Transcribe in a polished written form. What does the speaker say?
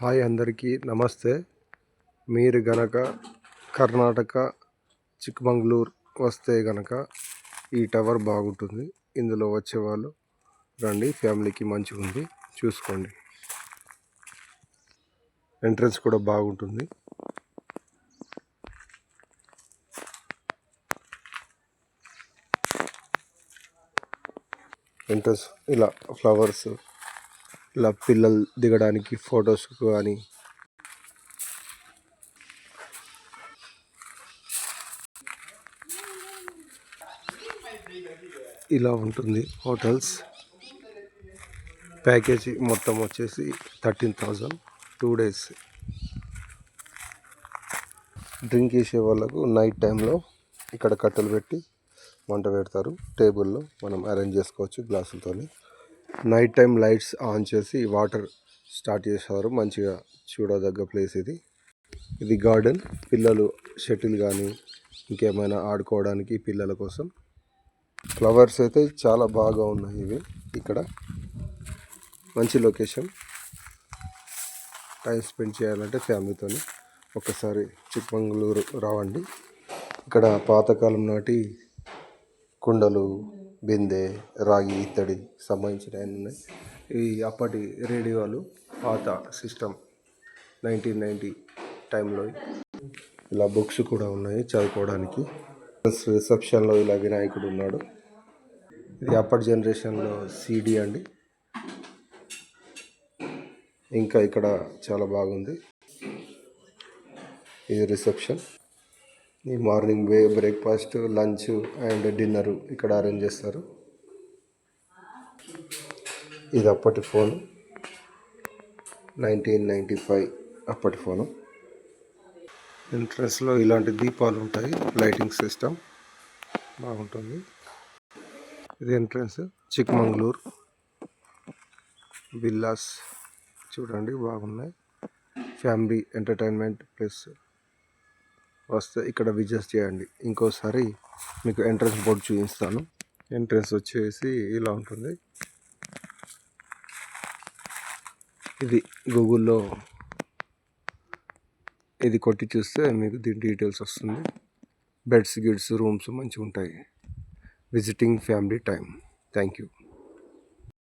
Hi అందరికీ నమస్తే. మీరు గనక కర్ణాటక చిక్మంగళూరు వస్తే గనక ఈ టవర్ బాగుంటుంది. ఇందులో వచ్చేవాళ్ళు రండి, ఫ్యామిలీకి మంచిగా ఉంది, చూసుకోండి. ఎంట్రన్స్ కూడా బాగుంటుంది. ఎంట్రన్స్ ఇలా ఫ్లవర్స్, ఇలా పిల్లలు దిగడానికి ఫొటోస్ కానీ ఇలా ఉంటుంది. హోటల్స్ ప్యాకేజీ మొత్తం వచ్చేసి 13,000 2 days. డ్రింక్ చేసే వాళ్ళకు నైట్ టైంలో ఇక్కడ కట్టెలు పెట్టి వంట పెడతారు. టేబుల్లో మనం అరేంజ్ చేసుకోవచ్చు గ్లాసులతో. నైట్ టైం లైట్స్ ఆన్ చేసి వాటర్ స్టార్ట్ చేస్తారు. మంచిగా చూడదగ్గ ప్లేస్ ఇది. ఇది గార్డెన్, పిల్లలు షటిల్ కానీ ఇంకేమైనా ఆడుకోవడానికి పిల్లల కోసం. ఫ్లవర్స్ అయితే చాలా బాగా ఉన్నాయి. ఇవి ఇక్కడ మంచి లొకేషన్. టైం స్పెండ్ చేయాలంటే ఫ్యామిలీతో ఒకసారి చిక్మంగళూరు రావండి. ఇక్కడ పాతకాలం నాటి కుండలు, బిందె, రాగి, ఇత్తడి సంబంధించిన ఉన్నాయి. ఈ అప్పటి రేడియోలు, పాత సిస్టమ్ 1990 టైంలో. ఇలా బుక్స్ కూడా ఉన్నాయి చదువుకోవడానికి. రిసెప్షన్లో ఇలా వినాయకుడు ఉన్నాడు. ఇది అప్పటి జనరేషన్లో సీడీ అండి. ఇంకా ఇక్కడ చాలా బాగుంది. ఇది రిసెప్షన్. ఈ morning breakfast, lunch and dinner ఇక్కడ అరేంజ్ చేస్తారు. ఇది అప్పటి ఫోన్, 1995 అప్పటి ఫోను. ఎంట్రన్స్లో ఇలాంటి దీపాలు ఉంటాయి. లైటింగ్ సిస్టమ్ బాగుంటుంది. ఇది ఎంట్రన్స్. చిక్మంగళూరు విల్లాస్ చూడండి, బాగున్నాయి. ఫ్యామిలీ ఎంటర్టైన్మెంట్ ప్లస్ వస్తే ఇక్కడ విజిట్ చేయండి. ఇంకోసారి మీకు ఎంట్రన్స్ బోర్డు చూపిస్తాను. ఎంట్రన్స్ వచ్చేసి ఇలా ఉంటుంది. ఇది గూగుల్లో ఇది కొట్టి చూస్తే మీకు దీని డీటెయిల్స్ వస్తుంది. బెడ్స్, గిడ్స్, రూమ్స్ మంచిగా ఉంటాయి. Visiting family time. Thank you.